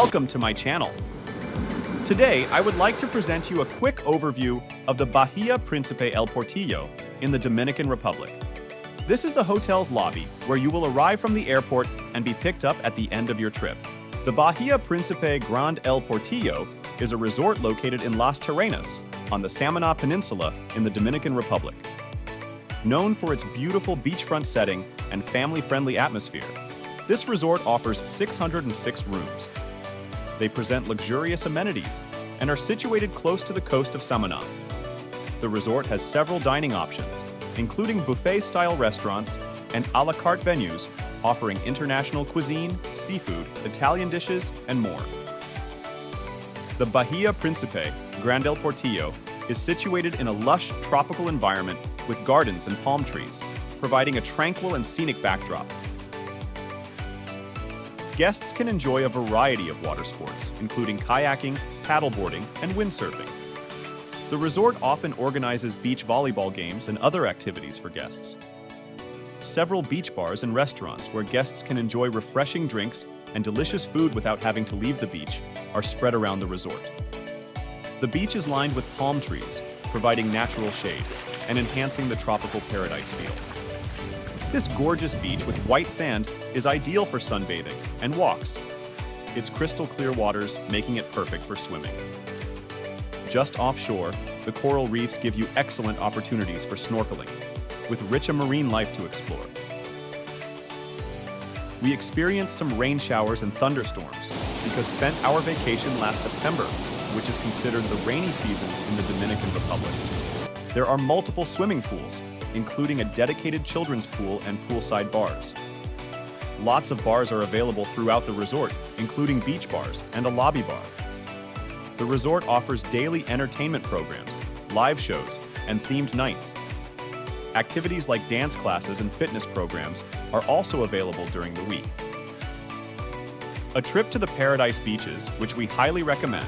welcome to my channel. Today, I would like to present you a quick overview of the Bahia Principe El Portillo in the Dominican Republic. This is the hotel's lobby, where you will arrive from the airport and be picked up at the end of your trip. The Bahia Principe Grand El Portillo is a resort located in Las Terrenas on the Samaná Peninsula in the Dominican Republic. Known for its beautiful beachfront setting and family-friendly atmosphere, this resort offers 606 rooms. They present luxurious amenities and are situated close to the coast of Samaná. The resort has several dining options, including buffet-style restaurants and a la carte venues offering international cuisine, seafood, Italian dishes, and more. The Bahia Principe Grand El Portillo is situated in a lush tropical environment with gardens and palm trees, providing a tranquil and scenic backdrop. Guests can enjoy a variety of water sports, including kayaking, paddleboarding, and windsurfing. The resort often organizes beach volleyball games and other activities for guests. Several beach bars and restaurants where guests can enjoy refreshing drinks and delicious food without having to leave the beach are spread around the resort. The beach is lined with palm trees, providing natural shade and enhancing the tropical paradise feel. This gorgeous beach with white sand is ideal for sunbathing and walks, its crystal clear waters making it perfect for swimming. Just offshore, the coral reefs give you excellent opportunities for snorkeling, with richer marine life to explore. We experienced some rain showers and thunderstorms because spent our vacation last September, which is considered the rainy season in the Dominican Republic. There are multiple swimming pools, including a dedicated children's pool and poolside bars. Lots of bars are available throughout the resort, including beach bars and a lobby bar. The resort offers daily entertainment programs, live shows, and themed nights. Activities like dance classes and fitness programs are also available during the week. A trip to the Paradise Beaches, which we highly recommend,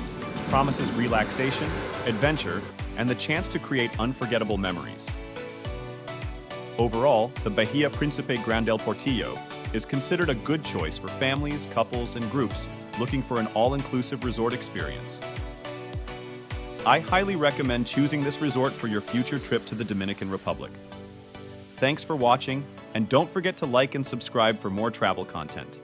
promises relaxation, adventure, and the chance to create unforgettable memories. Overall, the Bahia Principe Grand El Portillo is considered a good choice for families, couples, and groups looking for an all-inclusive resort experience. I highly recommend choosing this resort for your future trip to the Dominican Republic. Thanks for watching, and don't forget to like and subscribe for more travel content.